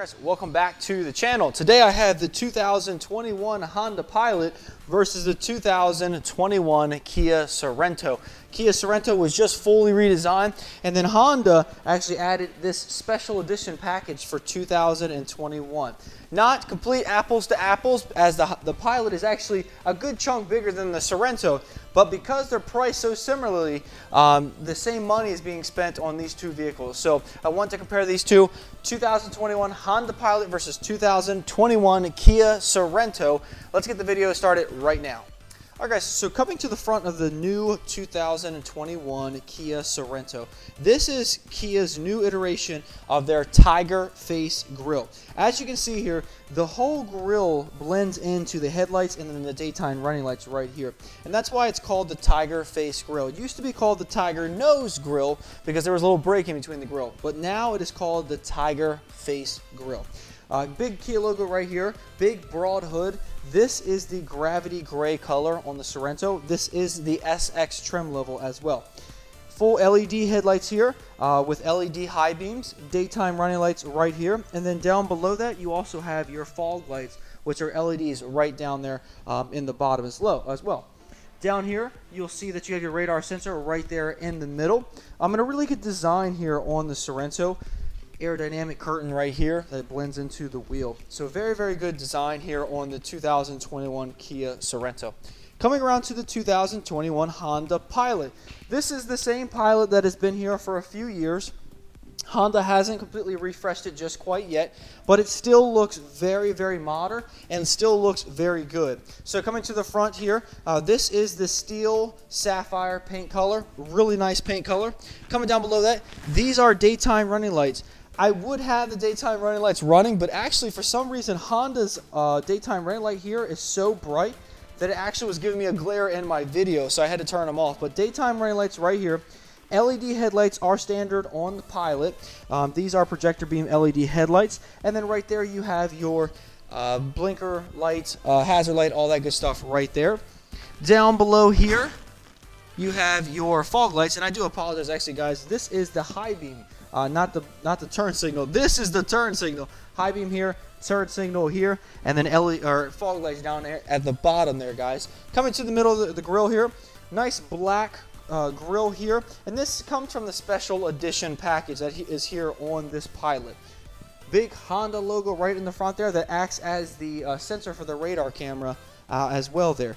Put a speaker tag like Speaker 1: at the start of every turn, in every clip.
Speaker 1: guys, welcome back to the channel. Today I have the 2021 Honda Pilot versus the 2021 Kia Sorento. Kia Sorento was just fully redesigned, and then Honda actually added this special edition package for 2021. Not complete apples to apples, as the Pilot is actually a good chunk bigger than the Sorento, but because they're priced so similarly, the same money is being spent on these two vehicles. So I want to compare these two, 2021 Honda Pilot versus 2021 Kia Sorento. Let's get the video started right now. Alright guys, so coming to the front of the new 2021 Kia Sorento. This is Kia's new iteration of their Tiger Face grille. As you can see here, the whole grille blends into the headlights and then the daytime running lights right here. And that's why it's called the Tiger Face grille. It used to be called the Tiger Nose grille because there was a little break in between the grille. But now it is called the Tiger Face grille. Big Kia logo right here, big broad hood. This is the gravity gray color on the Sorento. This is the SX trim level as well. Full LED headlights here with LED high beams, daytime running lights right here, and then down below that you also have your fog lights, which are LEDs right down there in the bottom as well. Down here, you'll see that you have your radar sensor right there in the middle. I'm in a really good design here on the Sorento. Aerodynamic curtain right here that blends into the wheel. So very, very good design here on the 2021 Kia Sorento. Coming around to the 2021 Honda Pilot. This is the same Pilot that has been here for a few years. Honda hasn't completely refreshed it just quite yet, but it still looks very, very modern and still looks very good. So coming to the front here, this is the steel sapphire paint color. Really nice paint color. Coming down below that, these are daytime running lights. I would have the daytime running lights running, but actually for some reason Honda's daytime running light here is so bright that it actually was giving me a glare in my video, so I had to turn them off. But daytime running lights right here. LED headlights are standard on the Pilot. These are projector beam LED headlights. And then right there you have your blinker light, hazard light, all that good stuff right there. Down below here you have your fog lights, and I do apologize actually guys, this is the high beam. Not the turn signal. This is the turn signal. High beam here, turn signal here, and then LED or fog lights down there at the bottom there, guys. Coming to the middle of the grill here, nice black grill here, and this comes from the special edition package that is here on this Pilot. Big Honda logo right in the front there that acts as the sensor for the radar camera as well there.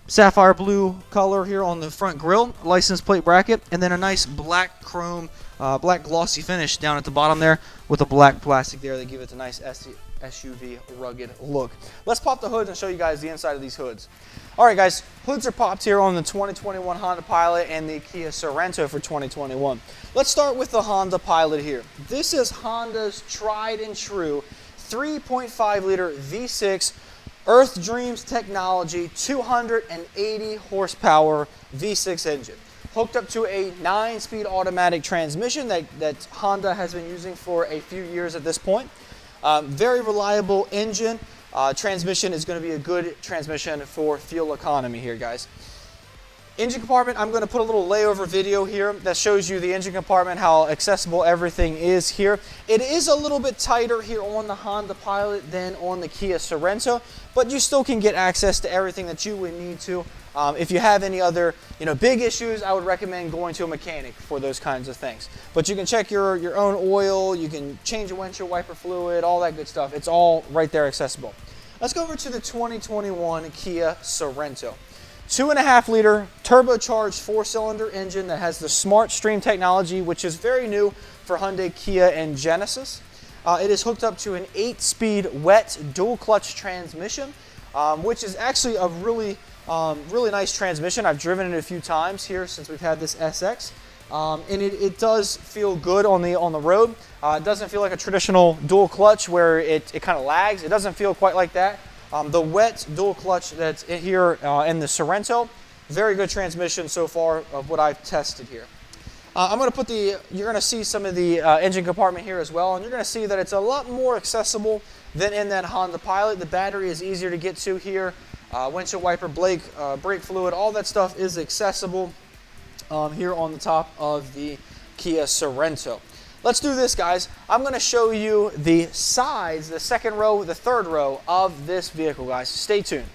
Speaker 1: Sapphire blue color here on the front grille, license plate bracket, and then a nice black chrome, black glossy finish down at the bottom there with a black plastic there that give it a nice SUV rugged look. Let's pop the hoods and show you guys the inside of these hoods. Alright guys, hoods are popped here on the 2021 Honda Pilot and the Kia Sorento for 2021. Let's start with the Honda Pilot here. This is Honda's tried and true 3.5 liter V6 Earth Dreams technology 280 horsepower V6 engine. Hooked up to a 9-speed automatic transmission that Honda has been using for a few years at this point. Very reliable engine. Transmission is going to be a good transmission for fuel economy here, guys. Engine compartment, I'm going to put a little layover video here that shows you the engine compartment, how accessible everything is here. It is a little bit tighter here on the Honda Pilot than on the Kia Sorento, but you still can get access to everything that you would need to. If you have any other big issues, I would recommend going to a mechanic for those kinds of things. But you can check your own oil, you can change your windshield wiper fluid, all that good stuff. It's all right there accessible. Let's go over to the 2021 Kia Sorento. 2.5 liter turbocharged 4-cylinder engine that has the Smart Stream technology, which is very new for Hyundai, Kia, and Genesis. It is hooked up to an 8-speed wet dual clutch transmission, which is actually a really nice transmission. I've driven it a few times here since we've had this SX, and it does feel good on the road. It doesn't feel like a traditional dual clutch where it kind of lags. It doesn't feel quite like that. The wet dual clutch that's here in the Sorento, very good transmission so far of what I've tested here. I'm going to put you're going to see some of the engine compartment here as well, and you're going to see that it's a lot more accessible than in that Honda Pilot. The battery is easier to get to here. Windshield wiper, brake fluid, all that stuff is accessible here on the top of the Kia Sorento. let's do this, guys. I'm going to show you the sides, the second row, the third row of this vehicle, guys. Stay tuned.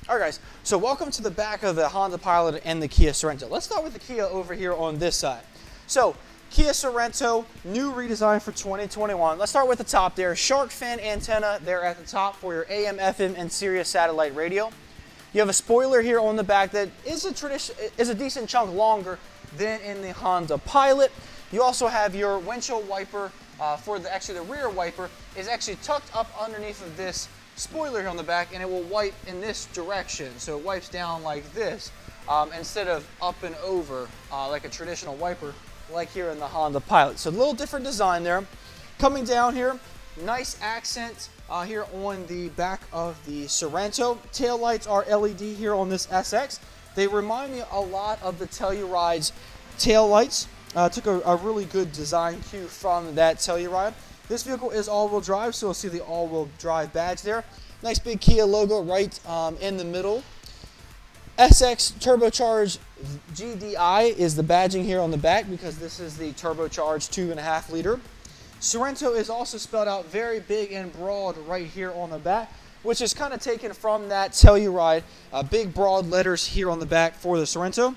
Speaker 1: All right, guys, so welcome to the back of the Honda Pilot and the Kia Sorento. Let's start with the Kia over here on this side. So, Kia Sorento, new redesign for 2021. Let's start with the top there. Shark fin antenna there at the top for your AM, FM, and Sirius satellite radio. You have a spoiler here on the back that is a decent chunk longer than in the Honda Pilot. You also have your windshield wiper for the rear wiper is actually tucked up underneath of this spoiler here on the back, and it will wipe in this direction. So it wipes down like this instead of up and over like a traditional wiper like here in the Honda Pilot. So a little different design there. Coming down here, nice accent here on the back of the Sorento. Tail lights are LED here on this SX. They remind me a lot of the Telluride's tail lights. Took a really good design cue from that Telluride. This vehicle is all-wheel drive, so you'll see the all-wheel drive badge there. Nice big Kia logo right in the middle. SX turbocharged GDI is the badging here on the back because this is the turbocharged 2.5 liter. Sorento is also spelled out very big and broad right here on the back, which is kind of taken from that Telluride. Big broad letters here on the back for the Sorento.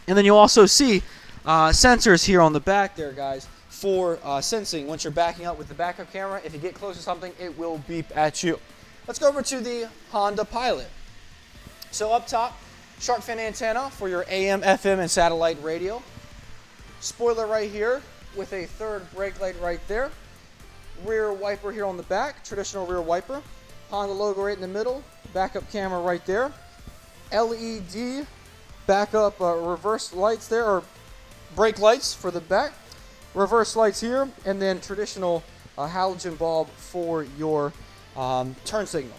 Speaker 1: And then you'll also see sensors here on the back there, guys, for sensing. Once you're backing up with the backup camera, if you get close to something, it will beep at you. Let's go over to the Honda Pilot. So up top, shark fin antenna for your AM, FM, and satellite radio. Spoiler right here with a third brake light right there. Rear wiper here on the back, traditional rear wiper. Honda logo right in the middle, backup camera right there. LED backup reverse lights there, or brake lights for the back. Reverse lights here, and then traditional halogen bulb for your turn signal.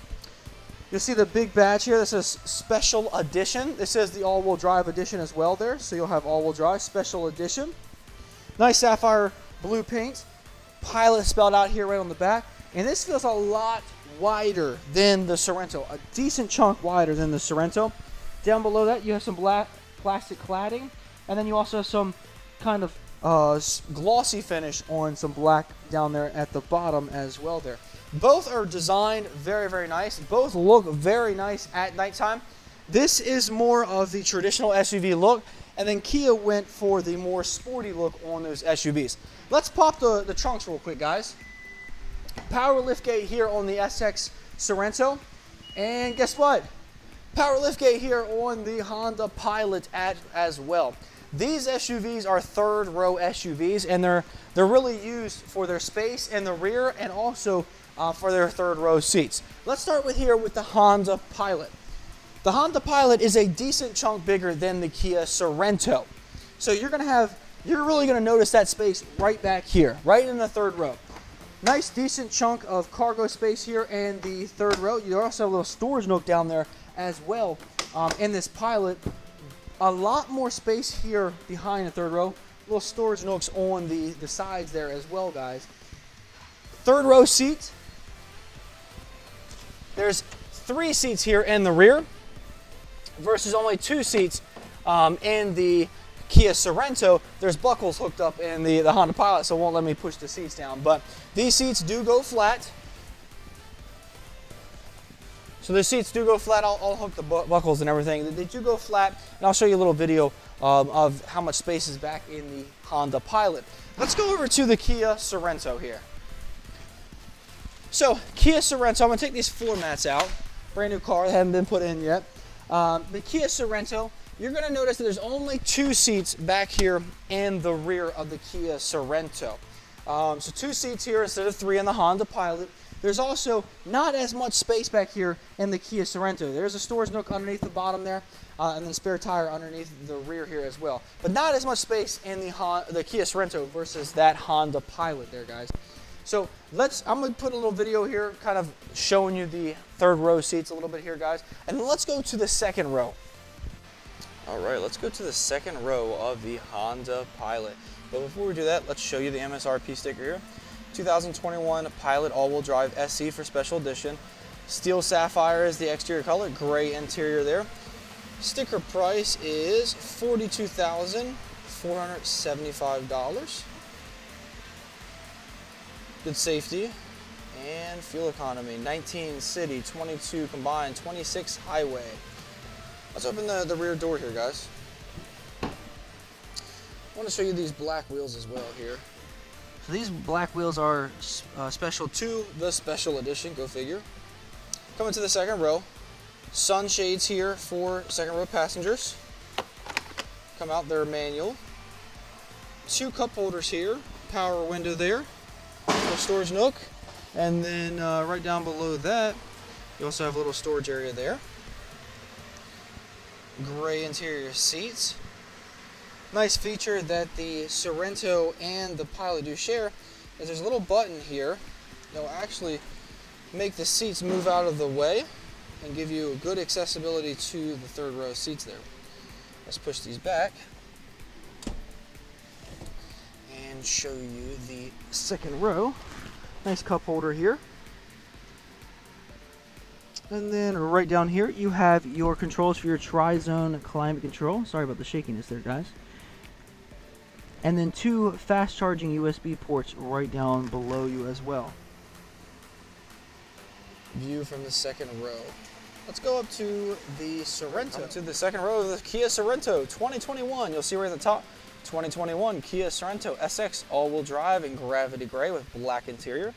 Speaker 1: You'll see the big badge here. This is special edition. This is the all-wheel drive edition as well there, so you'll have all-wheel drive special edition. Nice sapphire blue paint. Pilot spelled out here right on the back, and this feels a lot wider than the Sorento, a decent chunk wider than the Sorento. Down below that, you have some black plastic cladding, and then you also have some kind of glossy finish on some black down there at the bottom as well there. Both are designed very, very nice. Both look very nice at nighttime. This is more of the traditional SUV look, and then Kia went for the more sporty look on those SUVs. Let's pop the trunks real quick, guys. Power liftgate here on the SX Sorento, and guess what? Power liftgate here on the Honda Pilot as well. These SUVs are third row SUVs, and they're really used for their space in the rear and also for their third row seats. Let's start with the Honda Pilot. The Honda Pilot is a decent chunk bigger than the Kia Sorento. So you're really gonna notice that space right back here, right in the third row. Nice decent chunk of cargo space here in the third row. You also have a little storage nook down there as well in this Pilot. A lot more space here behind the third row. Little storage nooks on the sides there as well, guys. Third row seat. There's 3 seats here in the rear versus only 2 seats in the Kia Sorento. There's buckles hooked up in the Honda Pilot, so it won't let me push the seats down. But these seats do go flat. So the seats do go flat. I'll hook the buckles and everything. They do go flat, and I'll show you a little video of how much space is back in the Honda Pilot. Let's go over to the Kia Sorento here. So Kia Sorento, I'm gonna take these floor mats out. Brand new car, they haven't been put in yet. The Kia Sorento, you're gonna notice that there's only 2 seats back here in the rear of the Kia Sorento. So 2 seats here instead of 3 in the Honda Pilot. There's also not as much space back here in the Kia Sorento. There's a storage nook underneath the bottom there, and then spare tire underneath the rear here as well. But not as much space in the Kia Sorento versus that Honda Pilot there, guys. So I'm gonna put a little video here kind of showing you the third row seats a little bit here, guys. And let's go to the second row. All right, let's go to the second row of the Honda Pilot. But before we do that, let's show you the MSRP sticker here. 2021 Pilot all-wheel drive SC for special edition. Steel sapphire is the exterior color, gray interior there. Sticker price is $42,475. Good safety and fuel economy. 19 city, 22 combined, 26 highway. Let's open the rear door here, guys. I want to show you these black wheels as well here. So these black wheels are special to the special edition, go figure. Coming to the second row. Sunshades here for second row passengers. Come out, they're manual. 2 cup holders here, power window there, little storage nook, and then right down below that, you also have a little storage area there. Gray interior seats. Nice feature that the Sorento and the Pilot do share is there's a little button here that will actually make the seats move out of the way and give you good accessibility to the third row seats there. Let's push these back and show you the second row. Nice cup holder here. And then right down here you have your controls for your tri-zone climate control. Sorry about the shakiness there, guys. And then 2 fast charging USB ports right down below you as well. View from the second row. Let's go up to the Sorento. To the second row of the Kia Sorento 2021. You'll see right at the top, 2021 Kia Sorento SX all-wheel drive in gravity gray with black interior.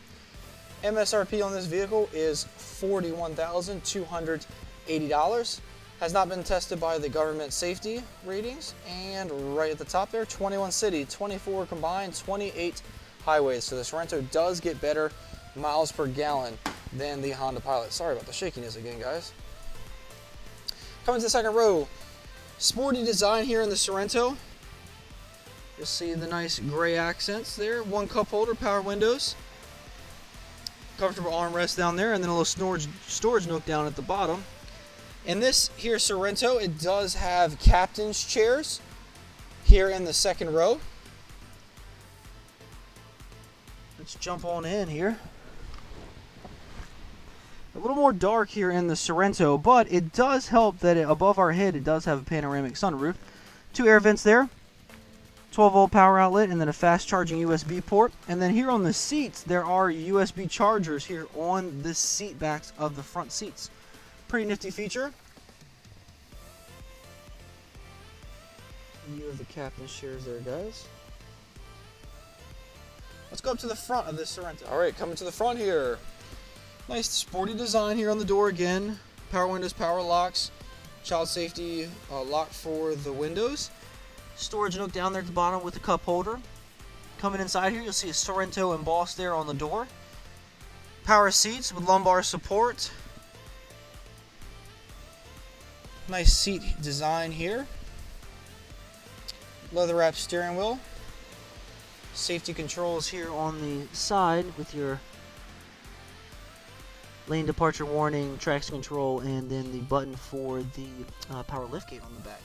Speaker 1: MSRP on this vehicle is $41,280. Has not been tested by the government safety ratings. And right at the top there, 21 city, 24 combined, 28 highways. So the Sorento does get better miles per gallon than the Honda Pilot. Sorry about the shakiness again, guys. Coming to the second row, sporty design here in the Sorento. You'll see the nice gray accents there. 1 cup holder, power windows. Comfortable armrest down there, and then a little storage nook down at the bottom. And this here Sorento, it does have captain's chairs here in the second row. Let's jump on in here. A little more dark here in the Sorento, but it does help that above our head it does have a panoramic sunroof. 2 air vents there, 12-volt power outlet, and then a fast charging USB port. And then here on the seats there are USB chargers here on the seat backs of the front seats. Pretty nifty feature. View of the captain's chairs there, guys. Let's go up to the front of this Sorento. Alright, coming to the front here. Nice sporty design here on the door again. Power windows, power locks, child safety lock for the windows. Storage nook down there at the bottom with the cup holder. Coming inside here, you'll see a Sorento embossed there on the door. Power seats with lumbar support. Nice seat design here. Leather wrapped steering wheel. Safety controls here on the side with your lane departure warning, traction control, and then the button for the power liftgate on the back.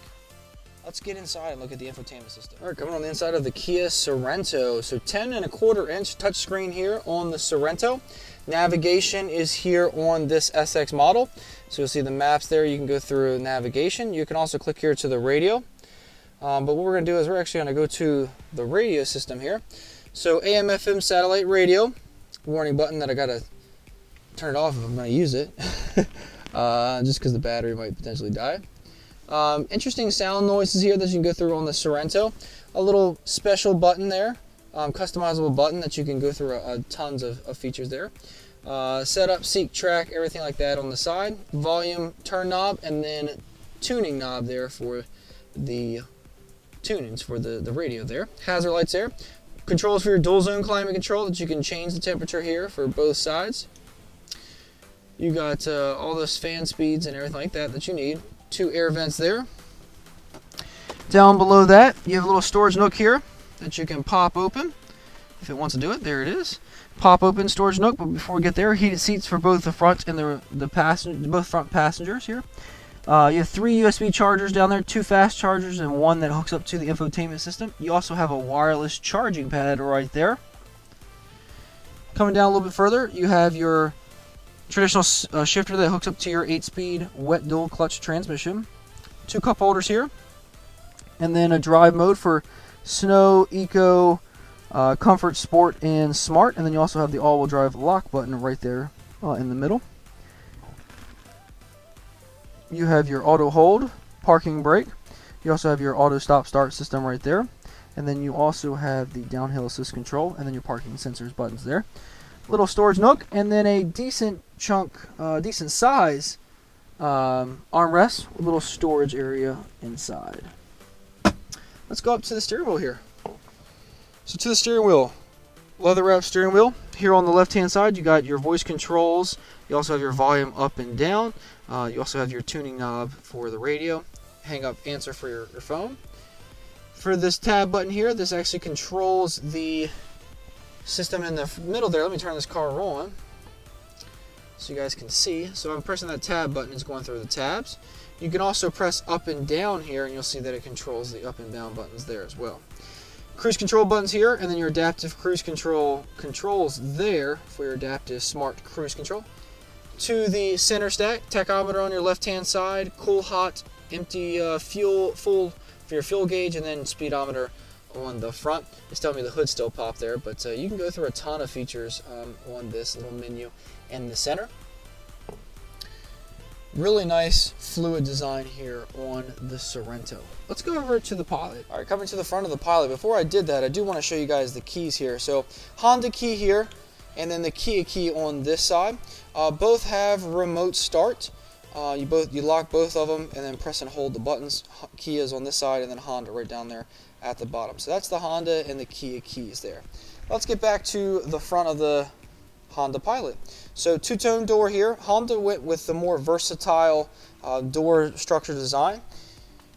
Speaker 1: Let's get inside and look at the infotainment system. All right, coming on the inside of the Kia Sorento. So 10.25 inch touchscreen here on the Sorento. Navigation is here on this SX model. So you'll see the maps there. You can go through navigation. You can also click here to the radio. But what we're going to do is we're actually going to go to the radio system here. So AM, FM satellite radio. Warning button that I got to turn it off if I'm going to use it. Just because the battery might potentially die. Interesting sound noises here that you can go through on the Sorento. A little special button there. Customizable button that you can go through tons of features there. Setup, seek, track, everything like that on the side. Volume turn knob, and then tuning knob there for the tunings for the radio there. Hazard lights there. Controls for your dual zone climate control that you can change the temperature here for both sides. You got all those fan speeds and everything like that you need. 2 air vents there. Down below that, you have a little storage nook here that you can pop open if it wants to do it. There it is. Pop open storage nook, but before we get there, heated seats for both the front and both front passengers here. You have 3 USB chargers down there, 2 fast chargers, and 1 that hooks up to the infotainment system. You also have a wireless charging pad right there. Coming down a little bit further, you have your traditional shifter that hooks up to your 8-speed wet dual clutch transmission. 2 cup holders here. And then a drive mode for snow, eco, Comfort, Sport, and Smart, and then you also have the all-wheel drive lock button right there in the middle. You have your auto hold, parking brake. You also have your auto stop start system right there, and then you also have the downhill assist control, and then your parking sensors buttons there. Little storage nook, and then a decent size armrest with a little storage area inside. Let's go up to the steering wheel here. So to the steering wheel, leather wrap steering wheel. Here on the left hand side you got your voice controls. You also have your volume up and down. You also have your tuning knob for the radio. Hang up answer for your phone. For this tab button here, this actually controls the system in the middle there. Let me turn this car on so you guys can see. So I'm pressing that tab button, it's going through the tabs. You can also press up and down here and you'll see that it controls the up and down buttons there as well. Cruise control buttons here, and then your adaptive cruise control controls there for your adaptive smart cruise control. To the center stack, tachometer on your left hand side, cool, hot, empty, fuel, full for your fuel gauge, and then speedometer on the front. It's telling me the hood still popped there, but you can go through a ton of features on this little menu in the center. Really nice fluid design here on the Sorento. Let's go over to the Pilot. All right, coming to the front of the Pilot. Before I did that, I do want to show you guys the keys here. So Honda key here, and then the Kia key on this side. Both have remote start. You lock both of them and then press and hold the buttons. Kia is on this side, and then Honda right down there at the bottom. So that's the Honda and the Kia keys there. Let's get back to the front of the Honda Pilot. So two-tone door here. Honda went with the more versatile door structure design.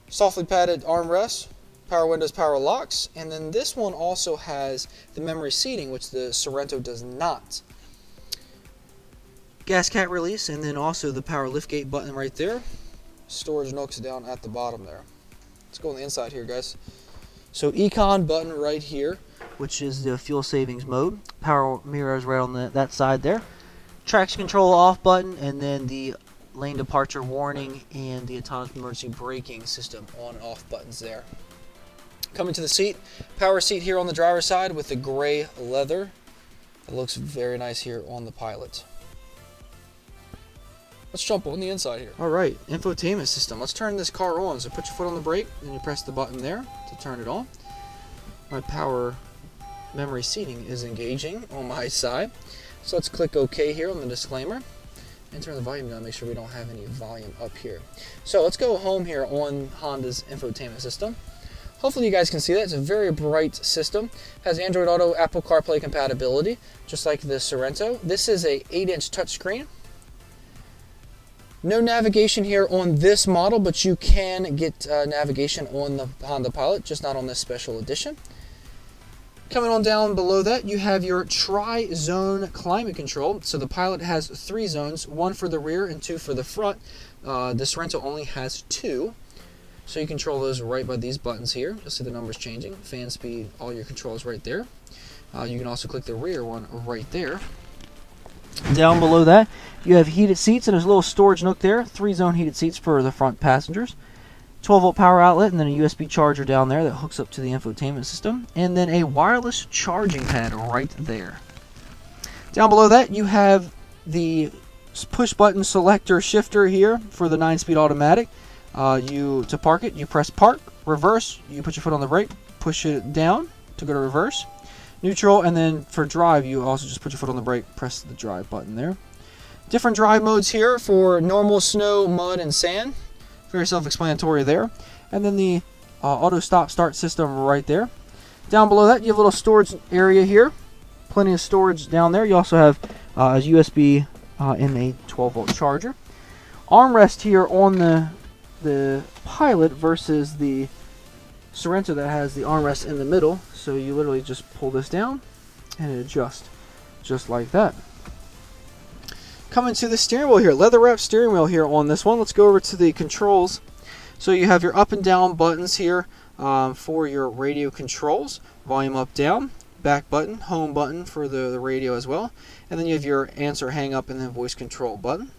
Speaker 1: Softly padded armrests, power windows, power locks, and then this one also has the memory seating, which the Sorento does not. Gas cat release, and then also the power liftgate button right there. Storage nooks down at the bottom there. Let's go on the inside here, guys. So Econ button right here, which is the fuel savings mode. Power mirrors right on that side there. Traction control off button, and then the lane departure warning and the autonomous emergency braking system on and off buttons there. Coming to the seat, power seat here on the driver's side with the gray leather. It looks very nice here on the Pilot. Let's jump on the inside here. All right, infotainment system. Let's turn this car on. So put your foot on the brake, and you press the button there to turn it on. My power memory seating is engaging on my side. So let's click OK here on the disclaimer and turn the volume down, make sure we don't have any volume up here. So let's go home here on Honda's infotainment system. Hopefully you guys can see that. It's a very bright system. Has Android Auto, Apple CarPlay compatibility, just like the Sorento. This is a 8-inch touchscreen. No navigation here on this model, but you can get navigation on the Honda Pilot, just not on this special edition. Coming on down below that, you have your tri-zone climate control. So the Pilot has 3 zones, 1 for the rear and 2 for the front. The Sorento only has 2. So you control those right by these buttons here. You'll see the numbers changing. Fan speed, all your controls right there. You can also click the rear one right there. Down below that, you have heated seats, and there's a little storage nook there. 3-zone heated seats for the front passengers. 12-volt power outlet, and then a USB charger down there that hooks up to the infotainment system. And then a wireless charging pad right there. Down below that, you have the push-button selector shifter here for the 9-speed automatic. To park it, you press park. Reverse, you put your foot on the brake, push it down to go to reverse. Neutral, and then for drive, you also just put your foot on the brake, press the drive button there. Different drive modes here for normal, snow, mud, and sand. Very self-explanatory there. And then the auto stop start system right there. Down below that, you have a little storage area here. Plenty of storage down there. You also have a USB and a 12-volt charger. Armrest here on the Pilot versus the Sorento that has the armrest in the middle. So you literally just pull this down and it adjusts just like that. Coming to the steering wheel here, leather wrap steering wheel here on this one. Let's go over to the controls. So you have your up and down buttons here for your radio controls. Volume up, down, back button, home button for the radio as well. And then you have your answer, hang up, and then voice control button.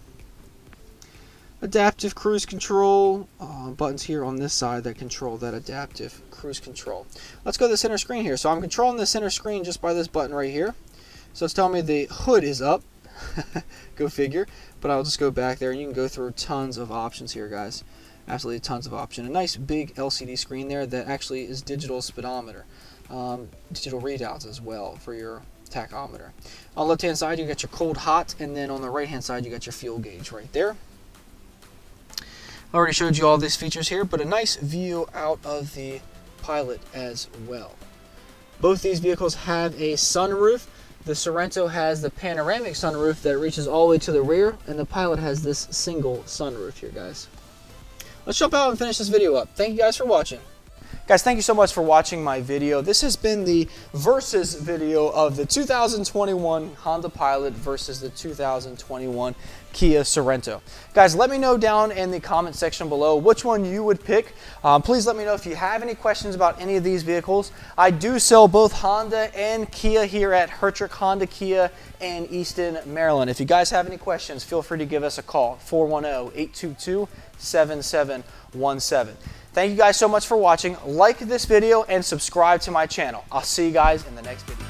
Speaker 1: adaptive cruise control, buttons here on this side that control that adaptive cruise control. Let's go to the center screen here. So I'm controlling the center screen just by this button right here. So it's telling me the hood is up. Go figure. But I'll just go back there and you can go through tons of options here, guys. Absolutely tons of options. A nice big LCD screen there that actually is digital speedometer. Digital readouts as well for your tachometer. On the left hand side you got your cold hot, and then on the right hand side you got your fuel gauge right there. I already showed you all these features here, but a nice view out of the Pilot as well. Both these vehicles have a sunroof. The Sorento has the panoramic sunroof that reaches all the way to the rear, and the Pilot has this single sunroof here, guys. Let's jump out and finish this video up. Thank you guys for watching. Guys, thank you so much for watching my video. This has been the versus video of the 2021 Honda Pilot versus the 2021 Kia Sorento. Guys, let me know down in the comment section below which one you would pick. Please let me know if you have any questions about any of these vehicles. I do sell both Honda and Kia here at Hertrick Honda Kia in Easton, Maryland. If you guys have any questions, feel free to give us a call, 410-822-7717. Thank you guys so much for watching. Like this video and subscribe to my channel. I'll see you guys in the next video.